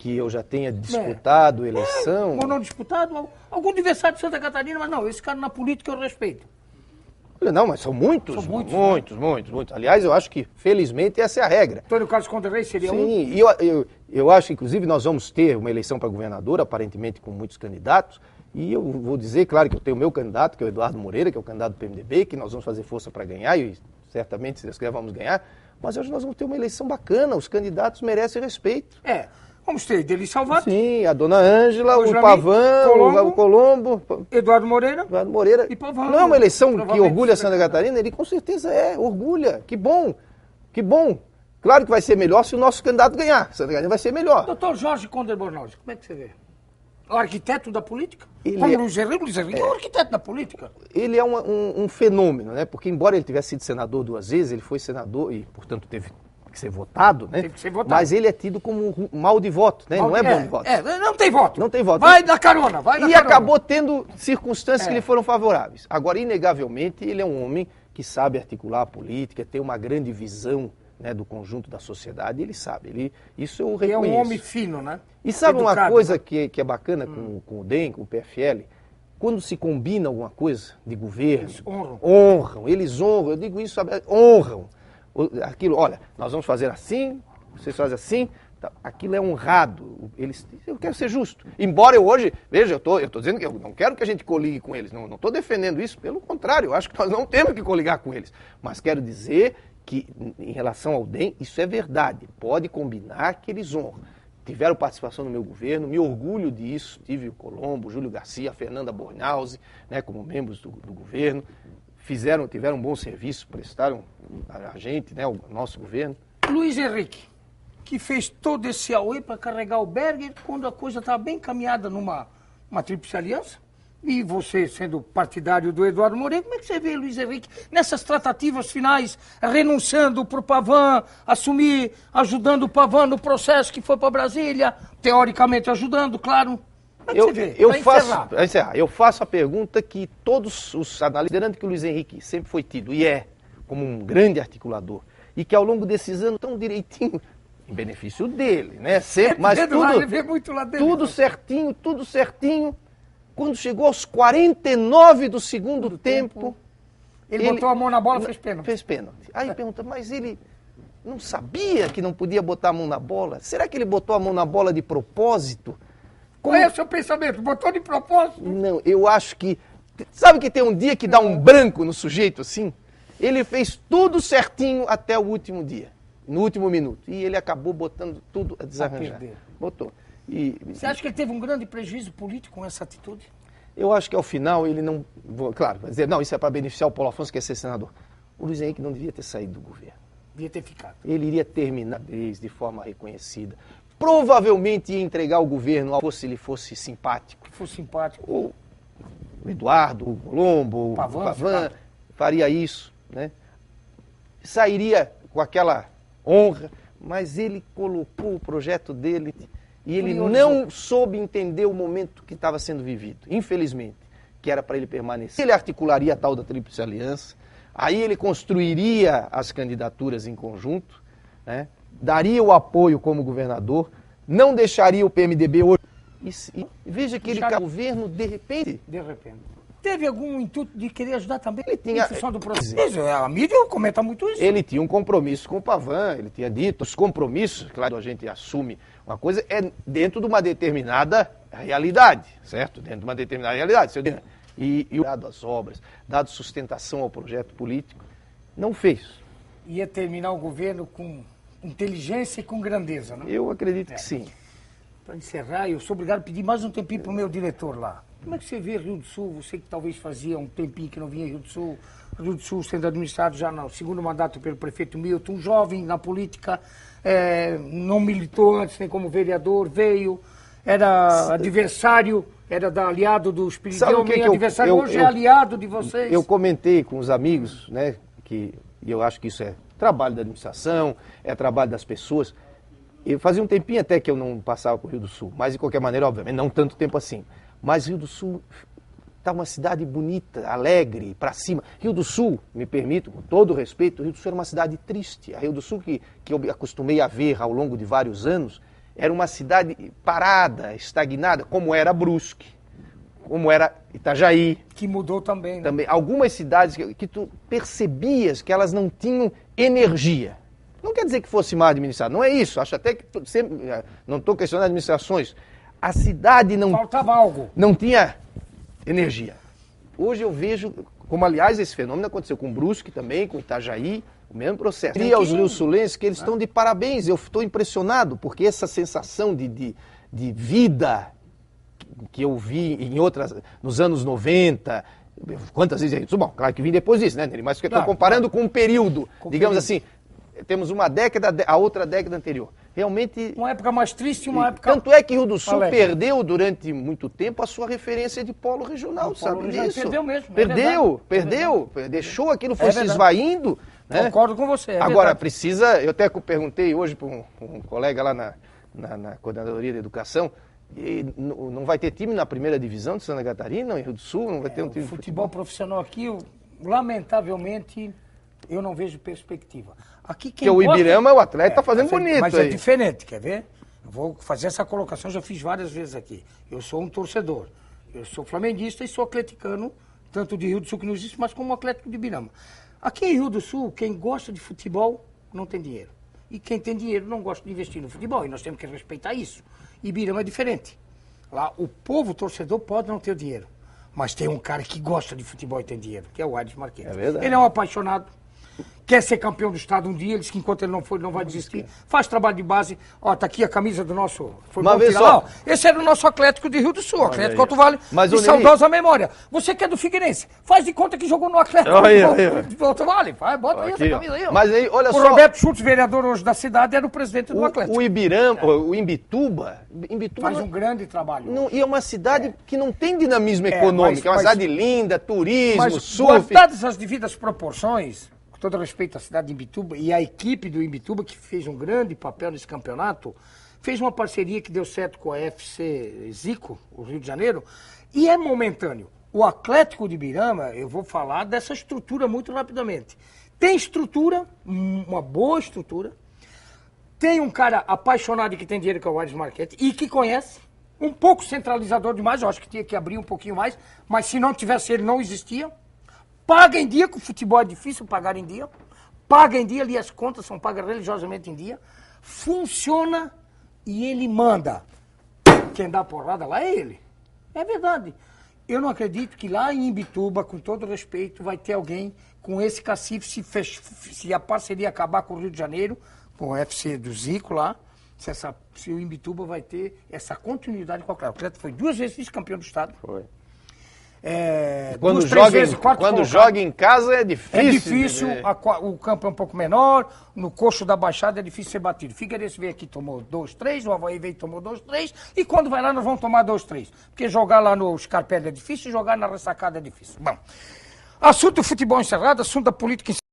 que eu já tenha disputado eleição. Ou não disputado, algum adversário de Santa Catarina, mas não, esse cara na política eu respeito. Não, mas são muitos. São muitos. Aliás, eu acho que, felizmente, essa é a regra. Antônio Carlos Conde-Rey seria um? Sim, e eu acho, inclusive, nós vamos ter uma eleição para governador, aparentemente com muitos candidatos, e eu vou dizer, claro, que eu tenho o meu candidato, que é o Eduardo Moreira, que é o candidato do PMDB, que nós vamos fazer força para ganhar, e certamente, se Deus quiser, vamos ganhar, mas hoje nós vamos ter uma eleição bacana, os candidatos merecem respeito. Vamos ter Deli Salvato. Sim, a dona Ângela, o Pavan, o Colombo. Eduardo Moreira. E Pavan. Não é uma eleição que orgulha Santa Catarina? Ele com certeza orgulha. Que bom. Claro que vai ser melhor se o nosso candidato ganhar. Santa Catarina vai ser melhor. Doutor Jorge Conder Bornhausen, como é que você vê? O arquiteto da política? Como Luiz Henrique é o arquiteto da política. Ele é um fenômeno, né? Porque embora ele tivesse sido senador 2 vezes, ele foi senador e, portanto, teve que ser votado, né? Teve que ser votado. Mas ele é tido como mal de voto, né? Não é bom de voto. Não tem voto. Não tem voto. Vai dar carona, E acabou tendo circunstâncias que lhe foram favoráveis. Agora, inegavelmente, ele é um homem que sabe articular a política, tem uma grande visão, né, do conjunto da sociedade, ele sabe. Isso eu reconheço. É um homem fino, né? E sabe uma coisa que é bacana com o DEM, com o PFL? Quando se combina alguma coisa de governo, eles honram, eu digo isso, honram. Aquilo, olha, nós vamos fazer assim, vocês fazem assim, tá, aquilo é honrado. Eu quero ser justo. Embora eu hoje, veja, eu estou dizendo que eu não quero que a gente coligue com eles, não estou defendendo isso, pelo contrário, eu acho que nós não temos que coligar com eles. Mas quero dizer que, em relação ao DEM, isso é verdade. Pode combinar que eles honram. Tiveram participação no meu governo, me orgulho disso. Tive o Colombo, o Júlio Garcia, a Fernanda Bornhausen, né, como membros do governo. Tiveram um bom serviço, prestaram a gente, né, o nosso governo. Luiz Henrique, que fez todo esse auê para carregar o Berger quando a coisa estava bem caminhada numa tríplice aliança. E você, sendo partidário do Eduardo Moreira, como é que você vê, Luiz Henrique, nessas tratativas finais, renunciando para o Pavan, ajudando o Pavan no processo que foi para Brasília, teoricamente ajudando, claro. Como é que você vê? Eu faço a pergunta que todos os analistas, considerando que o Luiz Henrique sempre foi tido, e como um grande articulador, e que ao longo desses anos tão direitinho, em benefício dele, né? Sempre, mas tudo certinho. Quando chegou aos 49 do segundo tempo, ele botou a mão na bola e fez pênalti. Aí pergunta, mas ele não sabia que não podia botar a mão na bola? Será que ele botou a mão na bola de propósito? Qual é o seu pensamento? Botou de propósito? Não, eu acho que... Sabe que tem um dia que dá um branco no sujeito assim? Ele fez tudo certinho até o último dia, no último minuto. E ele acabou botando tudo a desarranjar. Botou. Você acha que ele teve um grande prejuízo político com essa atitude? Eu acho que ao final ele não... Claro, vai dizer, não, isso é para beneficiar o Paulo Afonso, que quer ser senador. O Luiz Henrique não devia ter saído do governo. Devia ter ficado. Ele iria terminar de forma reconhecida. Provavelmente ia entregar o governo se ele fosse simpático. O Eduardo, o Colombo, o Pavan faria isso, né? Sairia com aquela honra, mas ele colocou o projeto dele e ele não soube entender o momento que estava sendo vivido, infelizmente, que era para ele permanecer. Ele articularia a tal da Tríplice Aliança, aí ele construiria as candidaturas em conjunto, né? Daria o apoio como governador, não deixaria o PMDB hoje. E veja que ele caiu o governo de repente. Teve algum intuito de querer ajudar também ele tinha, do processo? A mídia comenta muito isso. Ele tinha um compromisso com o Pavan, ele tinha dito, os compromissos, claro, a gente assume uma coisa, é dentro de uma determinada realidade, certo? Dentro de uma determinada realidade. E dado as obras, dado sustentação ao projeto político, não fez. Ia terminar o governo com inteligência e com grandeza, não? Eu acredito que sim. Para encerrar, eu sou obrigado a pedir mais um tempinho para o meu diretor lá. Como é que você vê Rio do Sul? Você que talvez fazia um tempinho que não vinha Rio do Sul sendo administrado já no segundo mandato pelo prefeito Milton, jovem na política, não militou antes nem como vereador, veio, era adversário, era aliado do Espiridião, adversário hoje é aliado de vocês. Eu comentei com os amigos, né, e eu acho que isso é trabalho da administração, é trabalho das pessoas. Eu fazia um tempinho até que eu não passava por Rio do Sul, mas de qualquer maneira, obviamente, não tanto tempo assim. Mas Rio do Sul está uma cidade bonita, alegre, para cima. Rio do Sul, me permito, com todo respeito, Rio do Sul era uma cidade triste. A Rio do Sul que eu acostumei a ver ao longo de vários anos, era uma cidade parada, estagnada, como era Brusque, como era Itajaí. Que mudou também, né? Também. Algumas cidades que tu percebias que elas não tinham energia. Não quer dizer que fosse mal administrado, não é isso. Acho até que sempre, não estou questionando administrações. A cidade não... Faltava algo. Não tinha energia. Hoje eu vejo, como aliás esse fenômeno aconteceu com Brusque também, com Itajaí, o mesmo processo. E aos rio-sulenses que eles estão de parabéns, eu estou impressionado, porque essa sensação de vida que eu vi nos anos 90, quantas vezes é isso? Bom, claro que vim depois disso, né, Nery? Mas estou comparando com um período, digamos assim, temos uma década, a outra década anterior. Realmente... Uma época mais triste e uma época... Tanto é que Rio do Sul perdeu durante muito tempo a sua referência de polo regional, sabe disso? Perdeu mesmo. Perdeu. Deixou aquilo, foi se esvaindo. Né? Concordo com você. Agora, precisa... Eu até perguntei hoje para um colega lá na Coordenadoria de Educação, e não vai ter time na primeira divisão de Santa Catarina, em Rio do Sul? Não vai ter um time de futebol profissional aqui, lamentavelmente, eu não vejo perspectiva. Aqui quem o Ibirama, o atleta está fazendo bonito. Mas é diferente, quer ver? Eu vou fazer essa colocação, já fiz várias vezes aqui. Eu sou um torcedor. Eu sou flamenguista e sou atleticano, tanto de Rio do Sul que não existe, mas como atlético de Ibirama. Aqui em Rio do Sul, quem gosta de futebol não tem dinheiro. E quem tem dinheiro não gosta de investir no futebol. E nós temos que respeitar isso. Ibirama é diferente. Lá o povo torcedor pode não ter dinheiro. Mas tem um cara que gosta de futebol e tem dinheiro, que é o Aires Marquete. É verdade. Ele é um apaixonado. Quer ser campeão do estado um dia, ele disse que enquanto ele não for, ele não vai desistir. Faz trabalho de base. Ó, tá aqui a camisa do nosso... Foi uma bom vez tirar só. lá, ó. Esse era o nosso Atlético de Rio do Sul, Atlético Alto Vale, mas de saudosa memória. Você que é do Figueirense, faz de conta que jogou no Atlético do Alto Vale. Bota aí essa camisa aí, ó. Mas aí, olha o só... Roberto Schultz, vereador hoje da cidade, era o presidente do Atlético. O Ibirama, o Imbituba faz um grande trabalho. E é uma cidade que não tem dinamismo econômico. É uma cidade linda, turismo, surf. Guardadas as devidas proporções... todo respeito à cidade de Imbituba e à equipe do Imbituba, que fez um grande papel nesse campeonato, fez uma parceria que deu certo com a FC Zico, o Rio de Janeiro, e é momentâneo. O Atlético de Ibirama, eu vou falar dessa estrutura muito rapidamente. Tem estrutura, uma boa estrutura, tem um cara apaixonado e que tem dinheiro, que é o Aires Marquete, e que conhece, um pouco centralizador demais, eu acho que tinha que abrir um pouquinho mais, mas se não tivesse ele, não existia. Paga em dia, que o futebol é difícil pagar em dia. Paga em dia, ali as contas são pagas religiosamente em dia. Funciona e ele manda. Quem dá porrada lá é ele. É verdade. Eu não acredito que lá em Imbituba, com todo respeito, vai ter alguém com esse cacife, se a parceria acabar com o Rio de Janeiro, com o FC do Zico lá, se o Imbituba vai ter essa continuidade com o Atlético. O Atlético foi 2 vezes vice-campeão do estado. Foi. Quando joga em casa é difícil. É difícil, o campo é um pouco menor, no coxo da Baixada é difícil ser batido. Figueirense veio aqui, tomou 2-3, o Avaí veio e tomou 2-3, e quando vai lá nós vamos tomar 2-3. Porque jogar lá no Scarpelli é difícil, jogar na Ressacada é difícil. Bom, assunto do futebol encerrado, assunto da política encerrado.